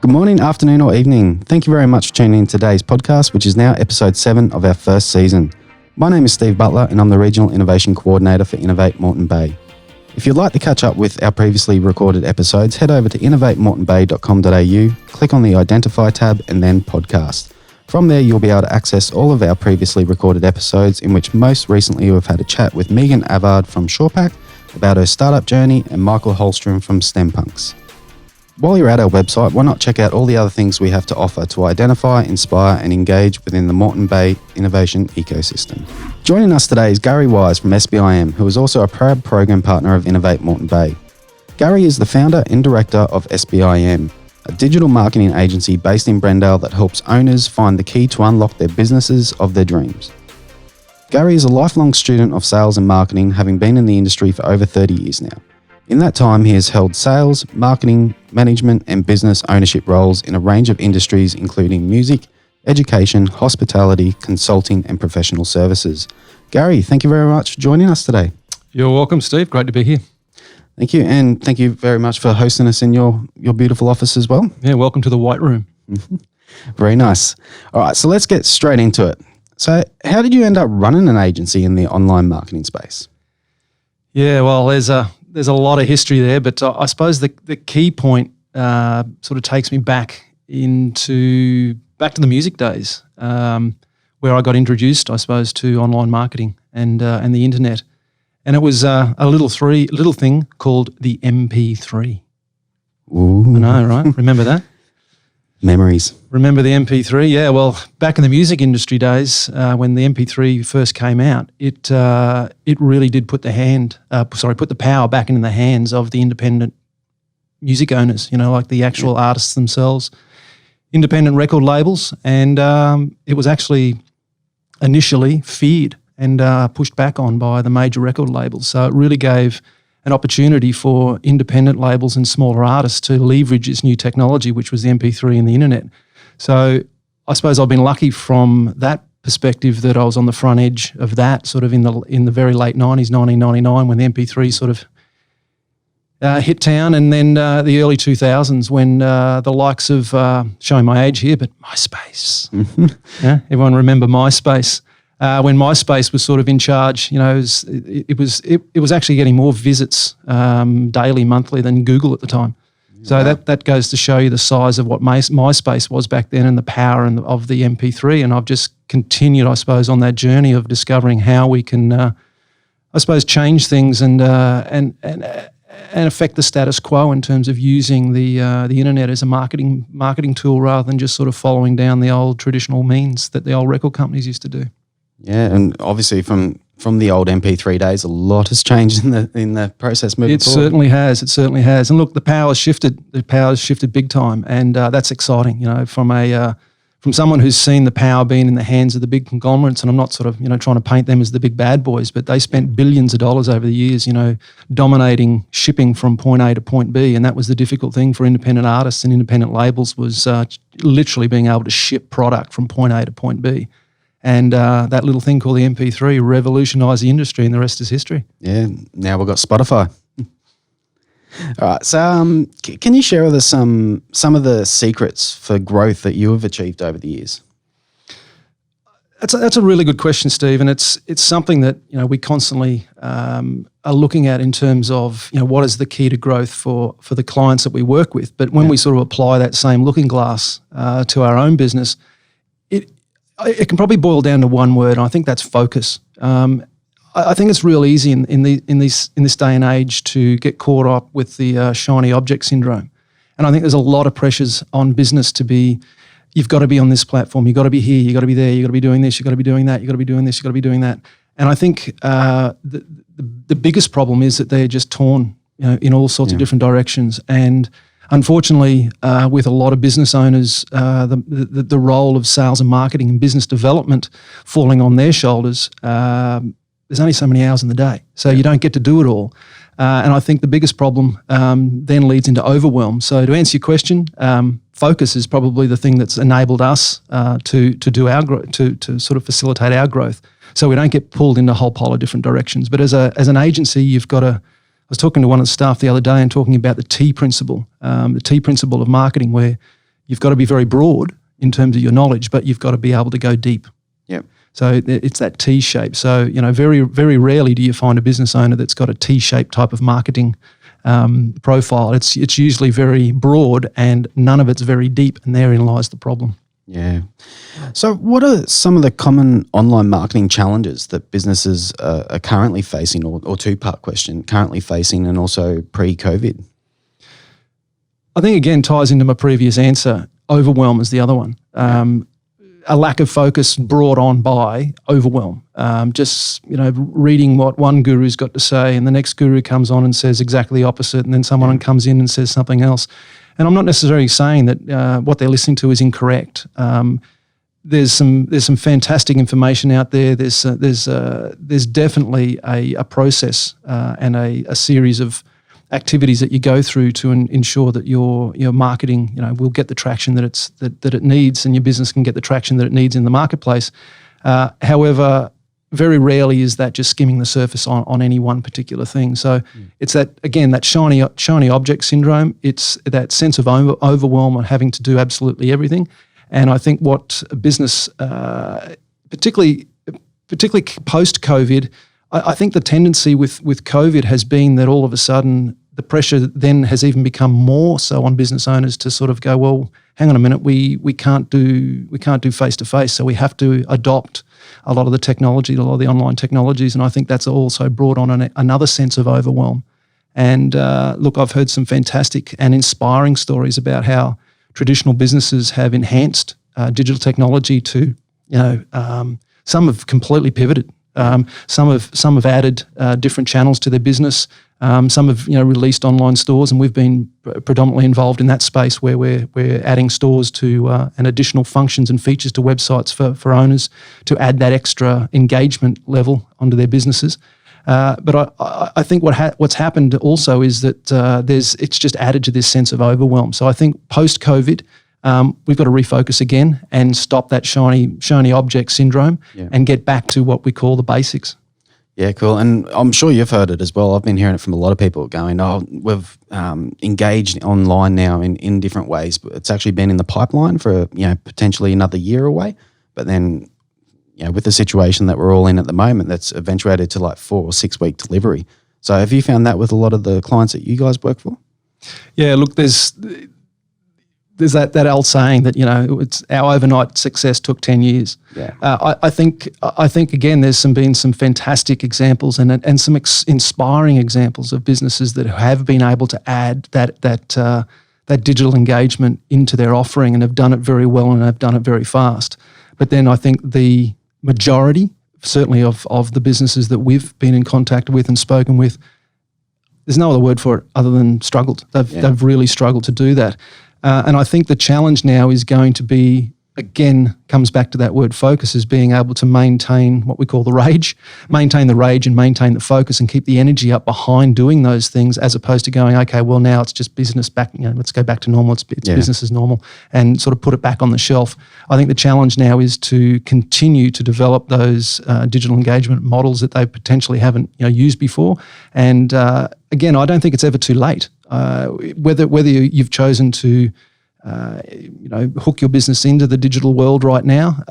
Good morning, afternoon or evening. Thank you very much for tuning in to today's podcast, which is now episode 7 of our first season. My name is Steve Butler and I'm the Regional Innovation Coordinator for Innovate Moreton Bay. If you'd like to catch up with our previously recorded episodes, head over to innovatemoretonbay.com.au, click on the Identify tab and then Podcast. From there, you'll be able to access all of our previously recorded episodes, in which most recently we've had a chat with Megan Avard from SurePack about her startup journey and Michael Holstrom from STEMpunks. While you're at our website, why not check out all the other things we have to offer to identify, inspire and engage within the Moreton Bay innovation ecosystem. Joining us today is Gary Wise from SBIM, who is also a proud program partner of Innovate Moreton Bay. Gary is the founder and director of SBIM, a digital marketing agency based in Brendale that helps owners find the key to unlock their businesses of their dreams. Gary is a lifelong student of sales and marketing, having been in the industry for over 30 years now. In that time, he has held sales, marketing, management and business ownership roles in a range of industries including music, education, hospitality, consulting and professional services. Gary, thank you very much for joining us today. You're welcome, Steve. Great to be here. Thank you, and thank you very much for hosting us in your beautiful office as well. Yeah, welcome to the White Room. Very nice. All right, so let's get straight into it. So how did you end up running an agency in the online marketing space? Yeah, well, there's a lot of history there, but I suppose the key point sort of takes me back to the music days, where I got introduced, I suppose, to online marketing and the internet, and it was a little thing called the MP3. Ooh. I know, right? Remember that? Memories. Remember the MP3? Yeah, well, back in the music industry days, when the MP3 first came out, it really did put the power back in the hands of the independent music owners, like the actual artists themselves, independent record labels, and it was actually initially feared and pushed back on by the major record labels. So it really gave an opportunity for independent labels and smaller artists to leverage this new technology, which was the MP3 and the internet. So I suppose I've been lucky from that perspective that I was on the front edge of that sort of in the very late 90s, 1999, when the MP3 sort of hit town, and then the early 2000s when the likes of, showing my age here, but MySpace. Yeah, everyone remember MySpace? When MySpace was sort of in charge, it was actually getting more visits daily, monthly than Google at the time. So that goes to show you the size of what MySpace was back then and the power of the MP3. And I've just continued, I suppose, on that journey of discovering how we can, I suppose, change things and affect the status quo in terms of using the internet as a marketing tool rather than just sort of following down the old traditional means that the old record companies used to do. Yeah, and obviously from the old MP3 days, a lot has changed in the process moving forward. It certainly has. And look, the power's shifted. The power's shifted big time, and that's exciting. From someone who's seen the power being in the hands of the big conglomerates, and I'm not sort of trying to paint them as the big bad boys, but they spent billions of dollars over the years, dominating shipping from point A to point B, and that was the difficult thing for independent artists and independent labels was literally being able to ship product from point A to point B. And that little thing called the MP3 revolutionised the industry, and the rest is history. Yeah, now we've got Spotify. All right, so can you share with us some of the secrets for growth that you have achieved over the years? That's a really good question, Steve, and it's something that we constantly are looking at in terms of what is the key to growth for the clients that we work with. But when we sort of apply that same looking glass to our own business, it can probably boil down to one word, and I think that's focus. I think it's real easy in this day and age to get caught up with the shiny object syndrome, and I think there's a lot of pressures on business to be. You've got to be on this platform. You've got to be here. You've got to be there. You've got to be doing this. You've got to be doing that. You've got to be doing this. You've got to be doing that. And I think the biggest problem is that they're just torn, in all sorts of different directions. And unfortunately, with a lot of business owners, the role of sales and marketing and business development falling on their shoulders, there's only so many hours in the day. So you don't get to do it all. And I think the biggest problem then leads into overwhelm. So to answer your question, focus is probably the thing that's enabled us to do our to sort of facilitate our growth. So we don't get pulled in a whole pile of different directions. But as an agency, you've got to. I was talking to one of the staff the other day and talking about the T principle of marketing, where you've got to be very broad in terms of your knowledge, but you've got to be able to go deep. Yep. So it's that T shape. So, very, very rarely do you find a business owner that's got a T-shaped type of marketing profile. It's usually very broad and none of it's very deep, and therein lies the problem. Yeah. So what are some of the common online marketing challenges that businesses are currently facing, or two-part question, currently facing and also pre-COVID? I think, again, ties into my previous answer. Overwhelm is the other one. A lack of focus brought on by overwhelm. Just reading what one guru's got to say, and the next guru comes on and says exactly the opposite, and then someone comes in and says something else. And I'm not necessarily saying that what they're listening to is incorrect. There's some fantastic information out there. There's definitely a process and a series of activities that you go through to ensure that your marketing will get the traction that it needs, and your business can get the traction that it needs in the marketplace. However, very rarely is that just skimming the surface on any one particular thing. So it's that shiny object syndrome. It's that sense of overwhelm and having to do absolutely everything. And I think what a business, particularly post-COVID, I think the tendency with COVID has been that all of a sudden the pressure then has even become more so on business owners to sort of go, well, hang on a minute, we can't do face-to-face, so we have to adopt a lot of the technology, a lot of the online technologies, and I think that's also brought on another sense of overwhelm. And look, I've heard some fantastic and inspiring stories about how traditional businesses have enhanced digital technology to, some have completely pivoted. Some have added different channels to their business. Some have released online stores, and we've been predominantly involved in that space where we're adding stores to and additional functions and features to websites for owners to add that extra engagement level onto their businesses. But I think what's happened also is that it's just added to this sense of overwhelm. So I think post-COVID, we've got to refocus again and stop that shiny object syndrome and get back to what we call the basics. Yeah, cool. And I'm sure you've heard it as well. I've been hearing it from a lot of people going, we've engaged online now in different ways, but it's actually been in the pipeline for, potentially another year away. But then, with the situation that we're all in at the moment, that's eventuated to like 4 or 6 week delivery. So have you found that with a lot of the clients that you guys work for? Yeah, look, there's that old saying that it's our overnight success took 10 years. Yeah. I think again there's been some fantastic examples and some inspiring examples of businesses that have been able to add that digital engagement into their offering and have done it very well and have done it very fast. But then I think the majority, certainly of the businesses that we've been in contact with and spoken with, there's no other word for it other than struggled. They've really struggled to do that. And I think the challenge now is going to be, again, comes back to that word focus, is being able to maintain what we call maintain the rage and maintain the focus and keep the energy up behind doing those things, as opposed to going, okay, well, now it's just business back, let's go back to normal, it's business as normal, and sort of put it back on the shelf. I think the challenge now is to continue to develop those digital engagement models that they potentially haven't used before. And again, I don't think it's ever too late. Whether you've chosen to hook your business into the digital world right now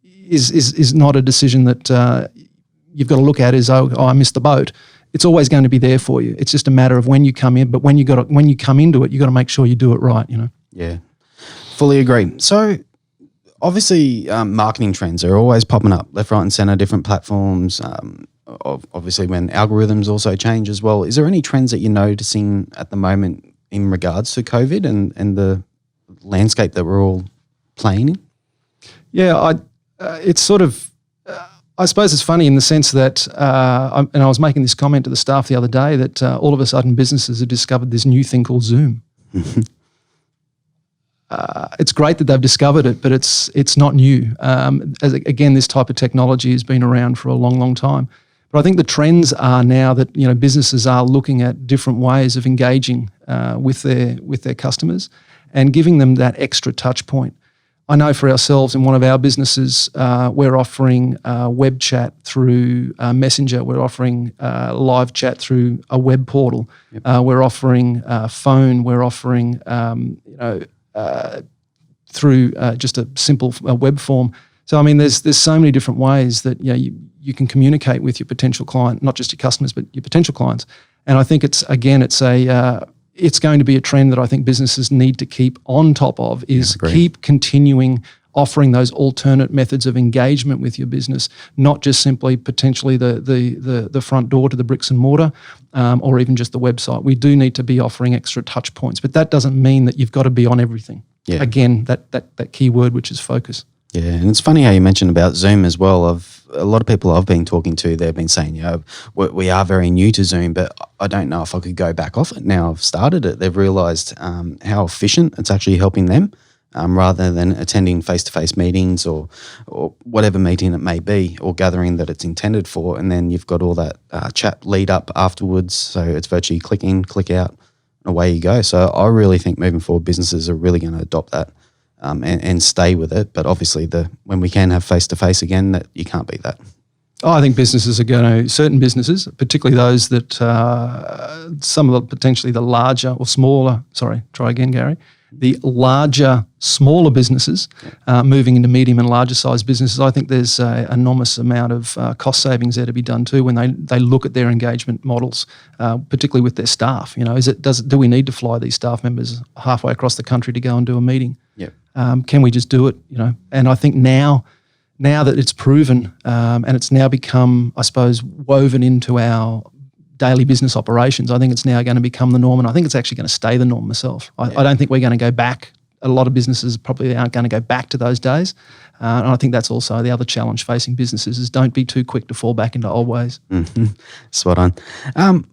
is not a decision that you've got to look at as I missed the boat. It's always going to be there for you. It's just a matter of when you come in. But when you come into it, you got to make sure you do it right. Yeah, fully agree. So obviously, marketing trends are always popping up left, right, and center, different platforms. Obviously, when algorithms also change as well, is there any trends that you're noticing at the moment in regards to COVID and the landscape that we're all playing in? Yeah, it's sort of, I suppose it's funny in the sense that, and I was making this comment to the staff the other day, that all of a sudden businesses have discovered this new thing called Zoom. It's great that they've discovered it, but it's not new. Again, this type of technology has been around for a long, long time. But I think the trends are now that businesses are looking at different ways of engaging with their customers and giving them that extra touch point. I know for ourselves in one of our businesses, we're offering web chat through Messenger. We're offering live chat through a web portal. Yep. We're offering phone. We're offering through just a simple web form. So, I mean, there's so many different ways that you can communicate with your potential client, not just your customers, but your potential clients. And I think it's going to be a trend that I think businesses need to keep on top of, is keep continuing offering those alternate methods of engagement with your business, not just simply potentially the front door to the bricks and mortar, or even just the website. We do need to be offering extra touch points, but that doesn't mean that you've got to be on everything. Yeah. Again, that key word, which is focus. Yeah, and it's funny how you mentioned about Zoom as well. A lot of people I've been talking to, they've been saying, we are very new to Zoom, but I don't know if I could go back off it now I've started it. They've realised how efficient it's actually helping them, rather than attending face-to-face meetings or whatever meeting it may be, or gathering that it's intended for, and then you've got all that chat lead up afterwards. So it's virtually click in, click out, and away you go. So I really think moving forward, businesses are really going to adopt that. And stay with it, but obviously when we can have face-to-face again, that you can't beat that. Oh, I think businesses are going to, certain businesses, particularly those that some of the potentially the larger or smaller, try again, Gary, the larger, smaller businesses moving into medium and larger size businesses. I think there's an enormous amount of cost savings there to be done too when they look at their engagement models, particularly with their staff. Do we need to fly these staff members halfway across the country to go and do a meeting? Yep. Can we just do it? And I think now that it's proven and it's now become, I suppose, woven into our daily business operations, I think it's now going to become the norm, and I think it's actually going to stay the norm myself. I don't think we're going to go back. A lot of businesses probably aren't going to go back to those days. And I think that's also the other challenge facing businesses is don't be too quick to fall back into old ways. Mm-hmm. Spot on.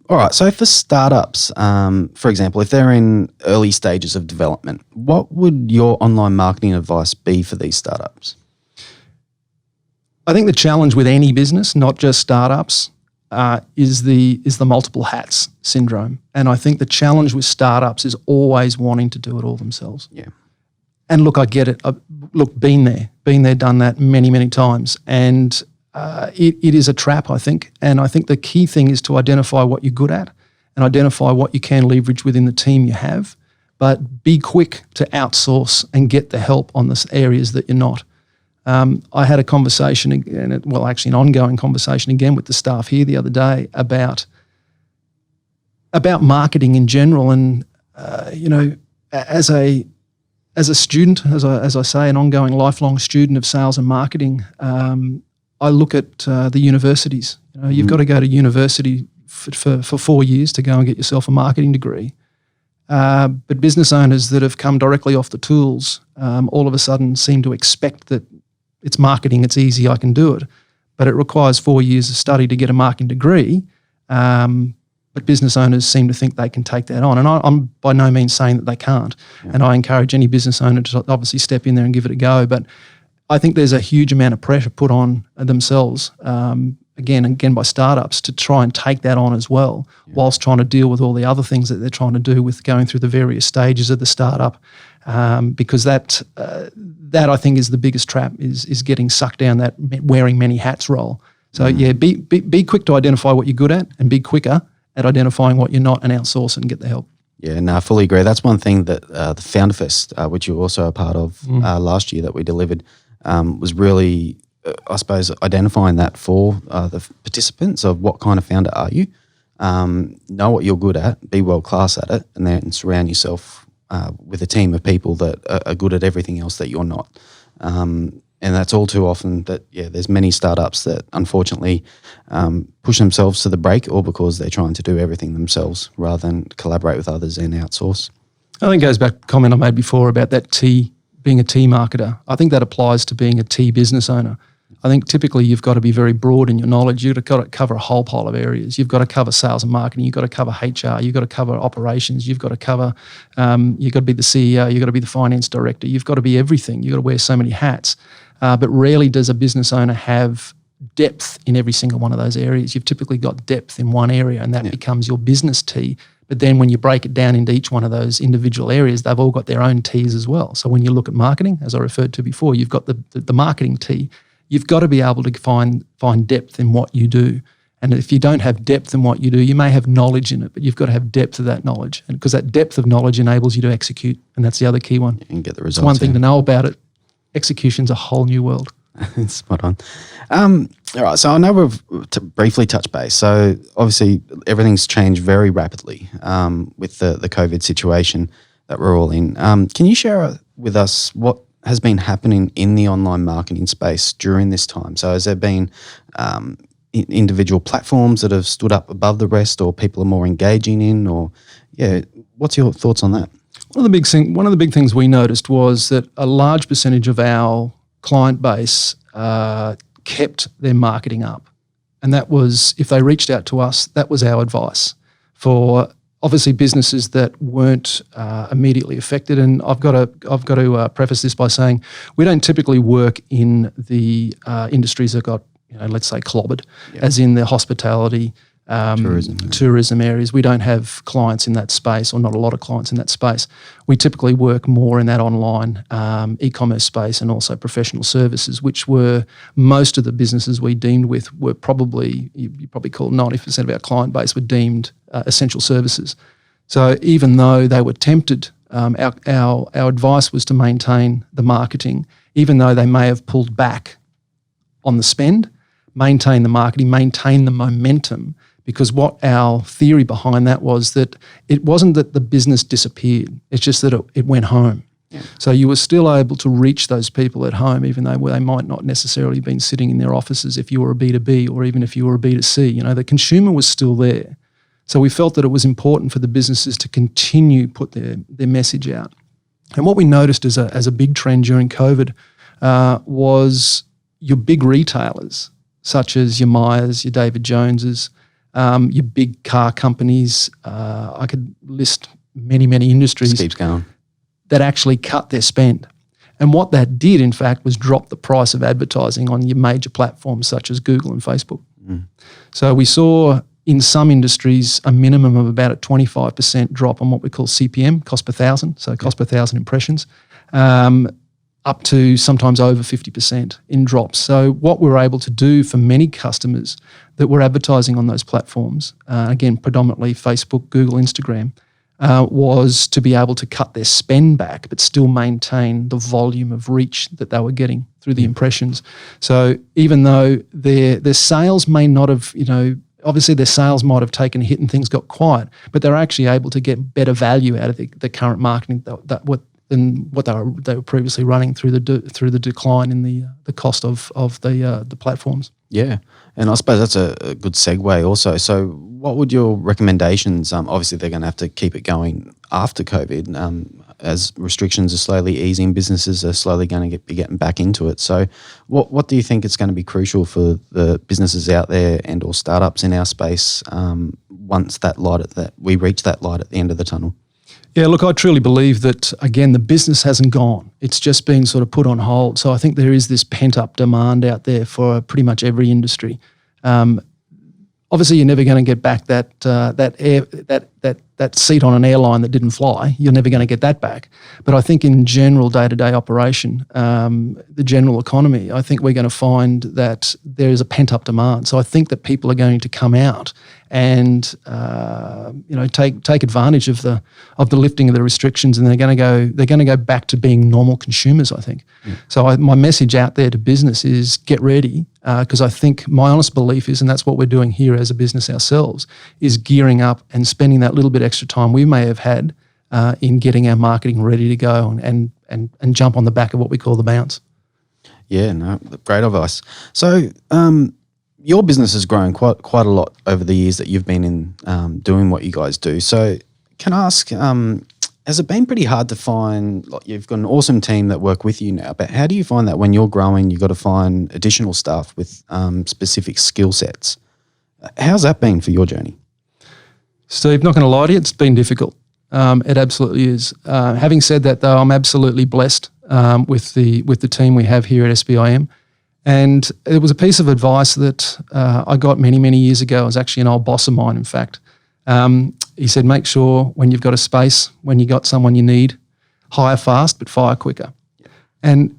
All right, so for startups, for example, if they're in early stages of development, what would your online marketing advice be for these startups? I think the challenge with any business, not just startups, is the multiple hats syndrome. And I think the challenge with startups is always wanting to do it all themselves. Yeah. And look, I get it. Been there, done that many, many times. And it is a trap, I think. And I think the key thing is to identify what you're good at and identify what you can leverage within the team you have, but be quick to outsource and get the help on the areas that you're not. I had a conversation, an ongoing conversation again with the staff here the other day about marketing in general. And, as a student, as I say, an ongoing lifelong student of sales and marketing, I look at the universities. You've got to go to university for 4 years to go and get yourself a marketing degree. But business owners that have come directly off the tools all of a sudden seem to expect that it's marketing, it's easy, I can do it. But it requires 4 years of study to get a marketing degree. But business owners seem to think they can take that on. And I'm by no means saying that they can't. Yeah. And I encourage any business owner to obviously step in there and give it a go. But I think there's a huge amount of pressure put on themselves, again by startups, to try and take that on as well, whilst trying to deal with all the other things that they're trying to do with going through the various stages of the startup. Because that I think is the biggest trap, is getting sucked down that wearing many hats role. So be quick to identify what you're good at and be quicker at identifying what you're not and outsource and get the help. Yeah, no, I fully agree. That's one thing that the Founder Fest, which you're also a part of last year that we delivered, was really, I suppose, identifying that for the participants of what kind of founder are you, know what you're good at, be world-class at it, and then surround yourself with a team of people that are good at everything else that you're not. And that's all too often that, there's many startups that unfortunately push themselves to the break, or because they're trying to do everything themselves rather than collaborate with others and outsource. I think it goes back to a comment I made before about that being a T marketer. I think that applies to being a T business owner. I think typically you've got to be very broad in your knowledge. You've got to cover a whole pile of areas. You've got to cover sales and marketing. You've got to cover HR. You've got to cover operations. You've got to cover, you've got to be the CEO. You've got to be the finance director. You've got to be everything. You've got to wear so many hats. But rarely does a business owner have depth in every single one of those areas. You've typically got depth in one area, and that becomes your business T. But then when you break it down into each one of those individual areas, they've all got their own T's as well. So when you look at marketing, as I referred to before, you've got the marketing T. You've got to be able to find depth in what you do And if you don't have depth in what you do, you may have knowledge in it, but you've got to have depth of that knowledge. And because that depth of knowledge enables you to execute, and that's the other key one. And get the results. It's one thing to know about it. Execution's a whole new world. Spot on. All right, so I know we've briefly touched base. So obviously everything's changed very rapidly with the COVID situation that we're all in. Can you share with us what has been happening in the online marketing space during this time? So has there been individual platforms that have stood up above the rest, or people are more engaging in, or what's your thoughts on that? One of the big things we noticed was that a large percentage of our client base kept their marketing up, and that was, if they reached out to us, that was our advice for obviously businesses that weren't immediately affected. And I've got to preface this by saying we don't typically work in the industries that got, let's say clobbered, as in the hospitality, tourism areas. We don't have clients in that space, or not a lot of clients in that space. We typically work more in that online e-commerce space, and also professional services, which were most of the businesses we deemed with were probably, you probably call 90% of our client base were deemed essential services. So even though they were tempted, our advice was to maintain the marketing, even though they may have pulled back on the spend, maintain the marketing, maintain the momentum. Because what our theory behind that was that it wasn't that the business disappeared, it's just that it went home. Yeah. So you were still able to reach those people at home, even though they might not necessarily have been sitting in their offices if you were a B2B, or even if you were a B2C. The consumer was still there. So we felt that it was important for the businesses to continue put their message out. And what we noticed as a big trend during COVID was your big retailers, such as your Myers, your David Joneses, your big car companies. I could list many, many industries. Just keeps going. That actually cut their spend. And what that did, in fact, was drop the price of advertising on your major platforms such as Google and Facebook. So we saw in some industries a minimum of about a 25% drop on what we call CPM, cost per thousand, so cost per thousand impressions, up to sometimes over 50% in drops. So what we were able to do for many customers that were advertising on those platforms, again, predominantly Facebook, Google, Instagram, was to be able to cut their spend back but still maintain the volume of reach that they were getting through the impressions. So even though their sales may not have, obviously their sales might have taken a hit and things got quiet, but they're actually able to get better value out of the current marketing than what they were previously running through the decline in the cost of the platforms. Yeah, and I suppose that's a good segue also. So what would your recommendations, obviously they're going to have to keep it going after COVID, as restrictions are slowly easing, businesses are slowly going to be getting back into it. So what do you think is going to be crucial for the businesses out there and or startups in our space once we reach that light at the end of the tunnel? Yeah, look, I truly believe that, again, the business hasn't gone. It's just been sort of put on hold. So I think there is this pent-up demand out there for pretty much every industry. Obviously, you're never going to get back that seat on an airline that didn't fly. You're never going to get that back. But I think in general day-to-day operation, the general economy, I think we're going to find that there is a pent-up demand. So I think that people are going to come out and take advantage of the lifting of the restrictions, and they're going to go back to being normal consumers, I think. So my message out there to business is get ready, because I think my honest belief is, and that's what we're doing here as a business ourselves, is gearing up and spending that little bit extra time we may have had in getting our marketing ready to go and jump on the back of what we call the bounce. Yeah, no, great advice. So your business has grown quite a lot over the years that you've been in doing what you guys do. So can I ask, has it been pretty hard to find, you've got an awesome team that work with you now, but how do you find that when you're growing, you've got to find additional staff with specific skill sets? How's that been for your journey? Steve, not going to lie to you, it's been difficult. It absolutely is. Having said that, though, I'm absolutely blessed with the team we have here at SBIM. And it was a piece of advice that I got many, many years ago. It was actually an old boss of mine, in fact. He said, make sure when you've got a space, when you got someone you need, hire fast but fire quicker. Yeah. And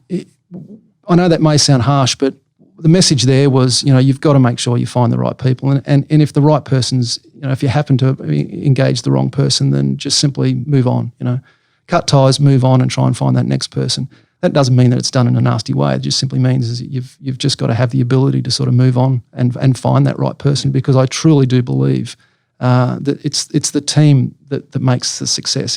I know that may sound harsh, but the message there was, you've got to make sure you find the right people. And if the right person's, if you happen to engage the wrong person, then just simply move on, Cut ties, move on and try and find that next person. That doesn't mean that it's done in a nasty way. It just simply means is that you've just got to have the ability to sort of move on and find that right person, because I truly do believe that it's the team that makes the success.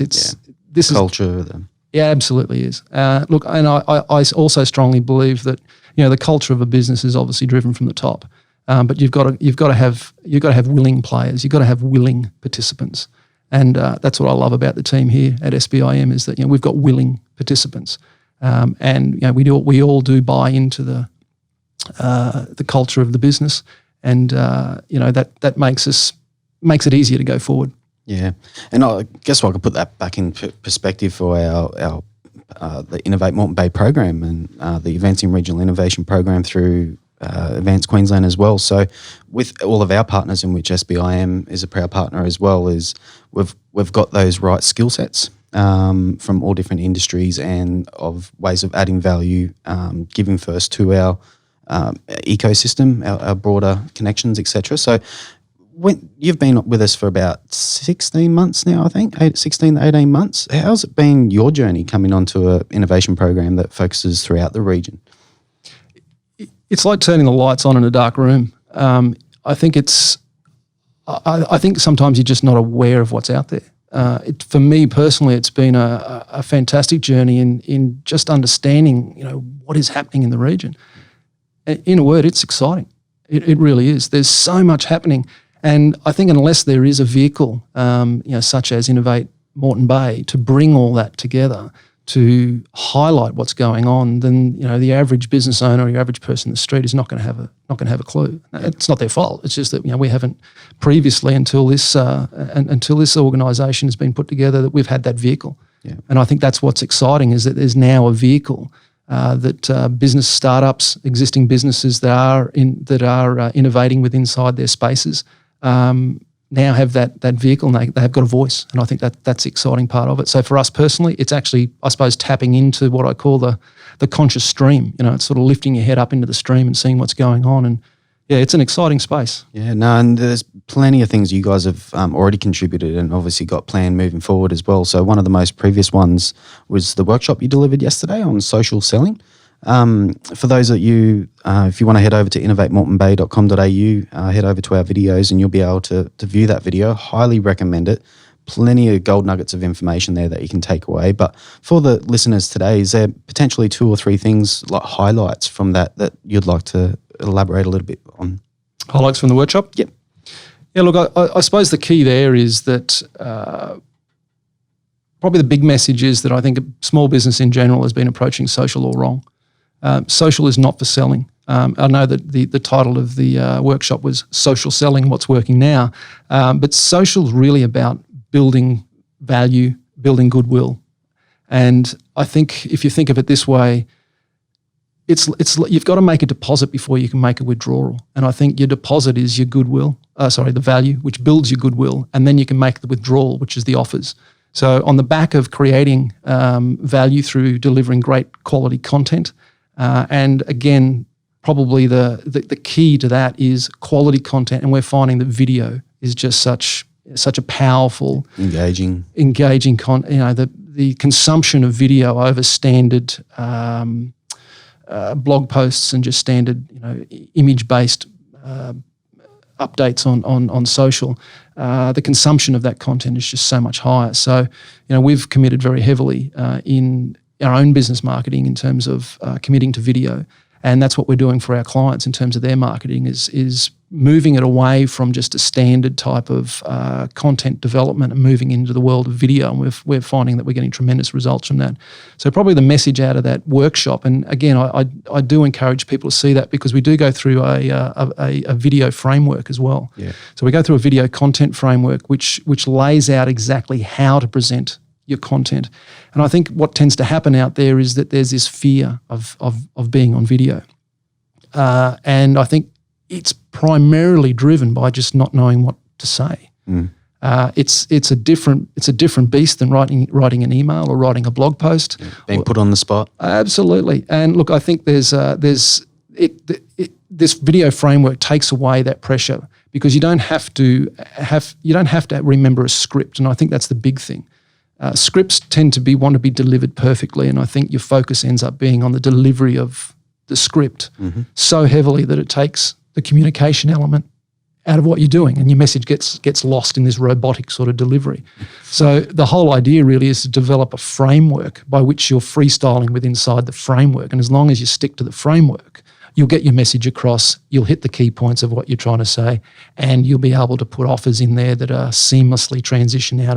This culture. Yeah, absolutely is. Look, and I also strongly believe that the culture of a business is obviously driven from the top, but you've got to have willing players. You've got to have willing participants, and that's what I love about the team here at SBIM is that we've got willing participants, and we all do buy into the culture of the business, and that makes it easier to go forward. Yeah, and I guess I could put that back in perspective for our the Innovate Moreton Bay program and the Advancing Regional Innovation program through Advanced Queensland as well. So with all of our partners, in which SBIM is a proud partner as well, is we've got those right skill sets from all different industries and of ways of adding value, giving first to our ecosystem, our broader connections, etc. So when you've been with us for about 16 months now, I think, 16 to 18 months. How's it been your journey coming onto an innovation program that focuses throughout the region? It's like turning the lights on in a dark room. I think I think sometimes you're just not aware of what's out there. For me personally, it's been a fantastic journey in just understanding, what is happening in the region. In a word, it's exciting. It really is. There's so much happening. And I think unless there is a vehicle, such as Innovate Moreton Bay, to bring all that together, to highlight what's going on, then the average business owner or your average person in the street is not going to have a clue. It's not their fault. It's just that we haven't previously until this organisation has been put together that we've had that vehicle. Yeah. And I think that's what's exciting is that there's now a vehicle that business startups, existing businesses that are innovating with inside their spaces. Now have that vehicle and they have got a voice, and I think that's the exciting part of it. So for us personally, it's actually, I suppose, tapping into what I call the conscious stream. It's sort of lifting your head up into the stream and seeing what's going on, and yeah, it's an exciting space. Yeah, no, and there's plenty of things you guys have already contributed and obviously got planned moving forward as well. So one of the most previous ones was the workshop you delivered yesterday on social selling. For those of you, if you want to head over to innovatemoretonbay.com.au, head over to our videos and you'll be able to view that video. Highly recommend it. Plenty of gold nuggets of information there that you can take away. But for the listeners today, is there potentially 2 or 3 things like highlights from that you'd like to elaborate a little bit on? Highlights from the workshop? Yep. Yeah, look, I suppose the key there is that probably the big message is that I think a small business in general has been approaching social all wrong. Social is not for selling. I know that the title of the workshop was Social Selling, What's Working Now, but social is really about building value, building goodwill. And I think if you think of it this way, it's you've got to make a deposit before you can make a withdrawal. And I think your deposit is your goodwill, the value, which builds your goodwill, and then you can make the withdrawal, which is the offers. So on the back of creating value through delivering great quality content, and again, probably the key to that is quality content, and we're finding that video is just such a powerful, engaging the consumption of video over standard blog posts and just standard image-based updates on social. The consumption of that content is just so much higher. So we've committed very heavily in our own business marketing in terms of committing to video, and that's what we're doing for our clients in terms of their marketing is moving it away from just a standard type of content development and moving into the world of video, and we're finding that we're getting tremendous results from that. So probably the message out of that workshop, and again, I do encourage people to see that because we do go through a video framework as well. Yeah. So we go through a video content framework which lays out exactly how to present your content. And I think what tends to happen out there is that there's this fear of being on video. And I think it's primarily driven by just not knowing what to say. Mm. It's a different beast than writing an email or writing a blog post. Being put on the spot. Absolutely. And look, I think there's this video framework takes away that pressure because you don't have to remember a script, and I think that's the big thing. Scripts tend to want to be delivered perfectly, and I think your focus ends up being on the delivery of the script so heavily that it takes the communication element out of what you're doing, and your message gets lost in this robotic sort of delivery. So the whole idea really is to develop a framework by which you're freestyling with inside the framework, and as long as you stick to the framework, you'll get your message across, you'll hit the key points of what you're trying to say, and you'll be able to put offers in there that are seamlessly transition in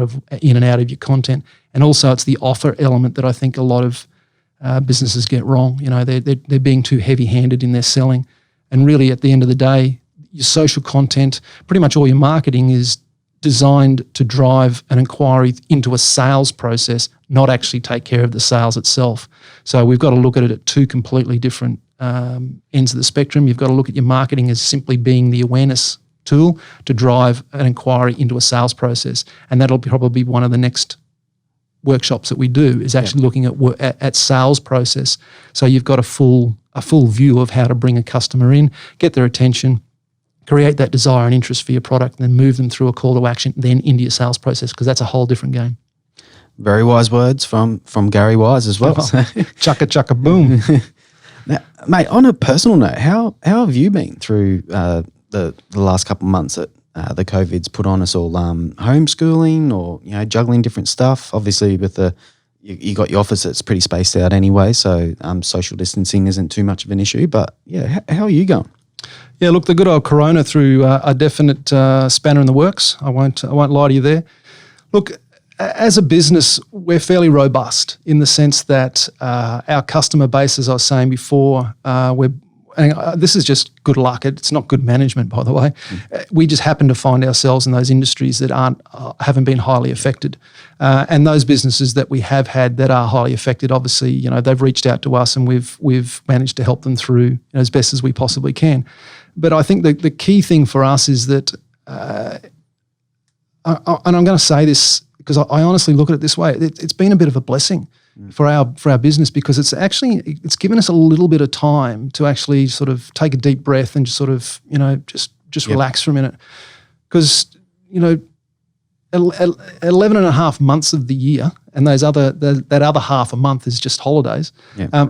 and out of your content. And also it's the offer element that I think a lot of businesses get wrong. You know, they're being too heavy-handed in their selling. And really at the end of the day, your social content, pretty much all your marketing is designed to drive an inquiry into a sales process, not actually take care of the sales itself. So we've got to look at it at two completely different ends of the spectrum. You've got to look at your marketing as simply being the awareness tool to drive an inquiry into a sales process. And that'll probably be one of the next workshops that we do is actually looking at sales process. So you've got a full view of how to bring a customer in, get their attention, create that desire and interest for your product, and then move them through a call to action, then into your sales process, because that's a whole different game. Very wise words from Gary Wise as well. Chugga chugga boom. Now, mate, on a personal note, how have you been through the last couple of months that the COVID's put on us all? Homeschooling or juggling different stuff. Obviously, with you got your office that's pretty spaced out anyway, so social distancing isn't too much of an issue. But yeah, how are you going? Yeah, look, the good old Corona threw a definite spanner in the works. I won't lie to you there. Look, as a business, we're fairly robust in the sense that our customer base, as I was saying before, this is just good luck. It's not good management, by the way. We just happen to find ourselves in those industries that haven't been highly affected. And those businesses that we have had that are highly affected, obviously, they've reached out to us and we've managed to help them through as best as we possibly can. But I think the key thing for us is that, and I'm going to say this because I honestly look at it this way, it's been a bit of a blessing for our business, because it's given us a little bit of time to actually sort of take a deep breath and just sort of just relax for a minute, because 11 and a half months of the year, and that other half a month is just holidays.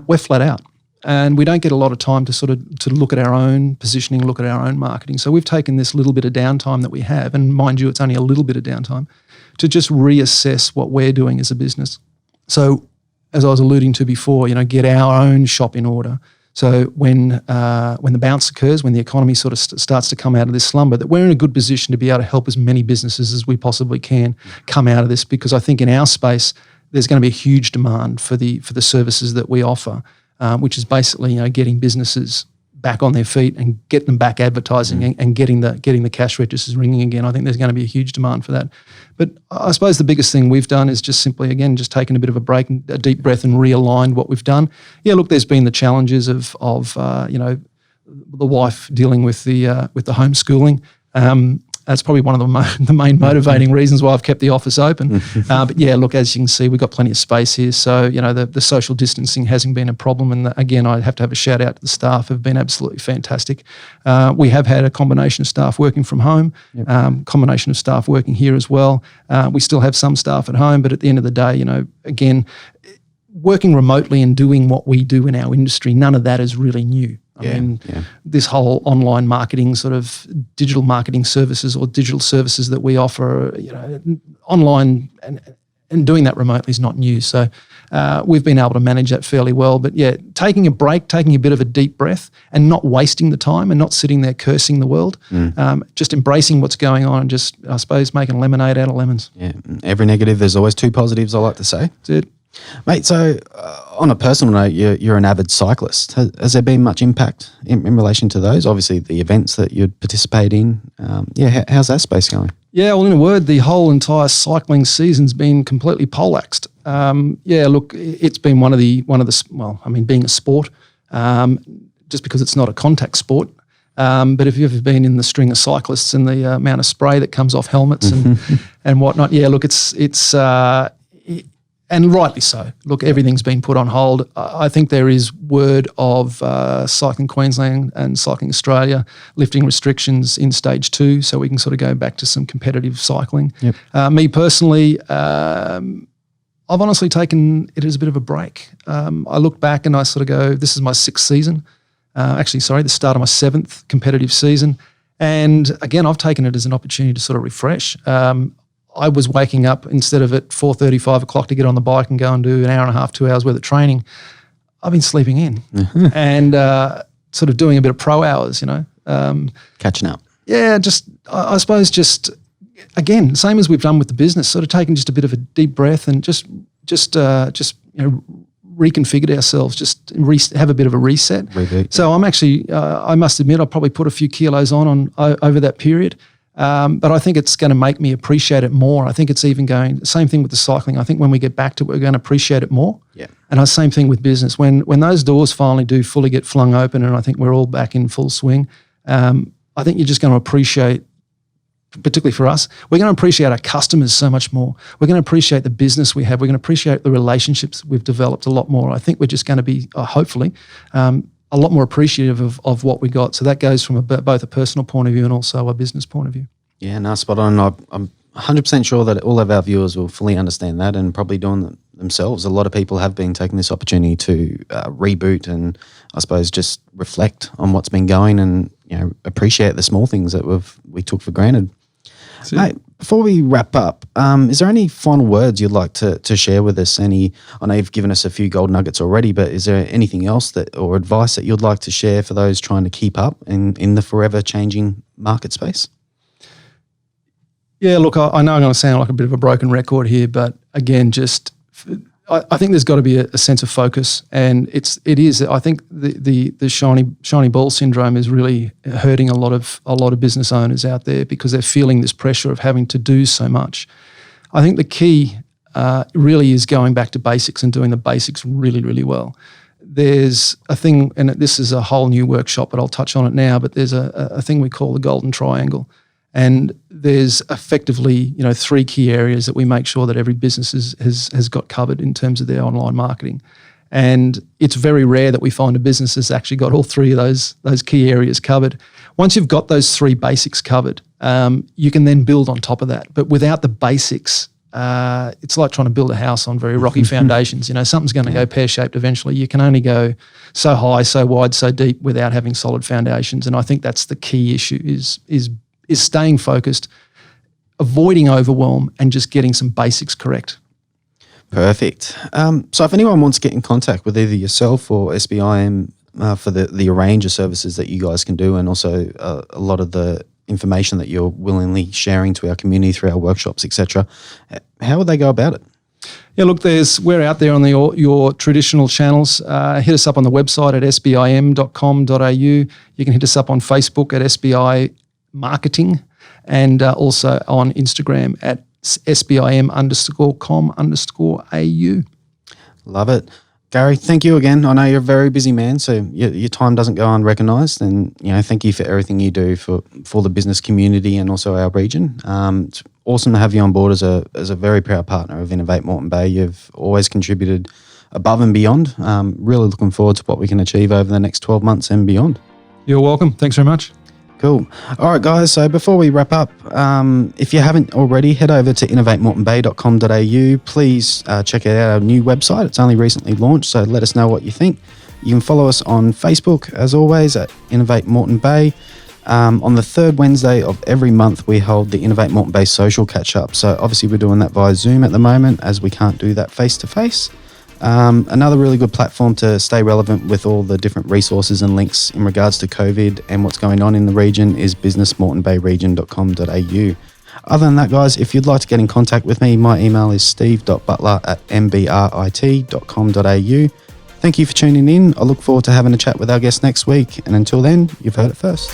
We're flat out, and we don't get a lot of time to look at our own positioning, look at our own marketing. So we've taken this little bit of downtime that we have, and mind you, it's only a little bit of downtime, to just reassess what we're doing as a business. So as I was alluding to before, get our own shop in order. So when the bounce occurs, when the economy sort of starts to come out of this slumber, that we're in a good position to be able to help as many businesses as we possibly can come out of this, because I think in our space, there's going to be a huge demand for the services that we offer, which is basically getting businesses back on their feet and get them back advertising and getting the cash registers ringing again. I think there's going to be a huge demand for that. But I suppose the biggest thing we've done is just simply, again, just taking a bit of a break, a deep breath, and realigned what we've done. Yeah, look, there's been the challenges of the wife dealing with the homeschooling. That's probably one of the main motivating reasons why I've kept the office open. But yeah, look, as you can see, we've got plenty of space here. So, the social distancing hasn't been a problem. And again, I have to have a shout out to the staff, who've been absolutely fantastic. We have had a combination of staff working from home, combination of staff working here as well. We still have some staff at home, but at the end of the day, again, working remotely and doing what we do in our industry, none of that is really new. I mean, this whole online marketing, sort of digital marketing services or digital services that we offer, online and doing that remotely is not new. So we've been able to manage that fairly well. But yeah, taking a break, taking a bit of a deep breath, and not wasting the time and not sitting there cursing the world, just embracing what's going on and just, I suppose, making lemonade out of lemons. Yeah, every negative, there's always two positives, I like to say. That's it. Mate, so on a personal note, you're an avid cyclist. Has there been much impact in relation to those? Obviously, the events that you'd participate in. How's that space going? Yeah, well, in a word, the whole entire cycling season's been completely poleaxed. Look, it's been one of the being a sport, just because it's not a contact sport. But if you've ever been in the string of cyclists and the amount of spray that comes off helmets and whatnot, yeah, look, it's and rightly so. Look, everything's been put on hold. I think there is word of Cycling Queensland and Cycling Australia lifting restrictions in stage 2, so we can sort of go back to some competitive cycling. Yep. Me personally, I've honestly taken it as a bit of a break. I look back and I sort of go, this is my 6th season. The start of my 7th competitive season. And again, I've taken it as an opportunity to sort of refresh. I was waking up instead of at 4:30, 5 o'clock to get on the bike and go and do an hour and a half, 2 hours worth of training. I've been sleeping in and sort of doing a bit of pro hours, Catching up. Yeah, I suppose again, same as we've done with the business, sort of taking just a bit of a deep breath and just reconfigured ourselves, have a bit of a reset. Reboot. So I'm actually, I must admit, I probably put a few kilos on over that period. But I think it's going to make me appreciate it more. I think it's even same thing with the cycling. I think when we get back to it, we're going to appreciate it more. Yeah. And the same thing with business. When those doors finally do fully get flung open and I think we're all back in full swing, I think you're just going to appreciate, particularly for us, we're going to appreciate our customers so much more. We're going to appreciate the business we have. We're going to appreciate the relationships we've developed a lot more. I think we're just going to be, hopefully, a lot more appreciative of what we got. So that goes from both a personal point of view and also a business point of view. Yeah, no, spot on. I'm 100% sure that all of our viewers will fully understand that and probably doing it themselves. A lot of people have been taking this opportunity to reboot and I suppose just reflect on what's been going and appreciate the small things that we took for granted. Mate, before we wrap up, is there any final words you'd like to share with us? I know you've given us a few gold nuggets already, but is there anything else or advice that you'd like to share for those trying to keep up in the forever changing market space? Yeah, look, I know I'm going to sound like a bit of a broken record here, but again, I think there's got to be a sense of focus, and it is. I think the shiny ball syndrome is really hurting a lot of business owners out there because they're feeling this pressure of having to do so much. I think the key really is going back to basics and doing the basics really, really well. There's a thing, and this is a whole new workshop, but I'll touch on it now. But there's a thing we call the golden triangle. And there's effectively, 3 key areas that we make sure that every business has got covered in terms of their online marketing. And it's very rare that we find a business that's actually got all 3 of those key areas covered. Once you've got those 3 basics covered, you can then build on top of that. But without the basics, it's like trying to build a house on very rocky foundations. Something's going to go pear-shaped eventually. You can only go so high, so wide, so deep without having solid foundations. And I think that's the key issue is staying focused, avoiding overwhelm, and just getting some basics correct. Perfect. So if anyone wants to get in contact with either yourself or SBIM for the range of services that you guys can do and also a lot of the information that you're willingly sharing to our community through our workshops, etc., how would they go about it? Yeah, look, we're out there on your traditional channels. Hit us up on the website at sbim.com.au. You can hit us up on Facebook at SBI Marketing, and also on Instagram at SBIM_com_au. Love it. Gary, thank you again. I know you're a very busy man, so your time doesn't go unrecognised, and thank you for everything you do for the business community and also our region. It's awesome to have you on board as a very proud partner of Innovate Moreton Bay. You've always contributed above and beyond. Really looking forward to what we can achieve over the next 12 months and beyond. You're welcome. Thanks very much. Cool. All right, guys. So before we wrap up, if you haven't already, head over to innovatemoretonbay.com.au. Please check out our new website. It's only recently launched, so let us know what you think. You can follow us on Facebook, as always, at Innovate Moreton Bay. On the 3rd Wednesday of every month, we hold the Innovate Moreton Bay social catch-up. So obviously we're doing that via Zoom at the moment, as we can't do that face-to-face. Another really good platform to stay relevant with all the different resources and links in regards to COVID and what's going on in the region is businessmoretonbayregion.com.au. Other than that, guys, if you'd like to get in contact with me, my email is steve.butler@mbrit.com.au. Thank you for tuning in. I look forward to having a chat with our guests next week. And until then, you've heard it first.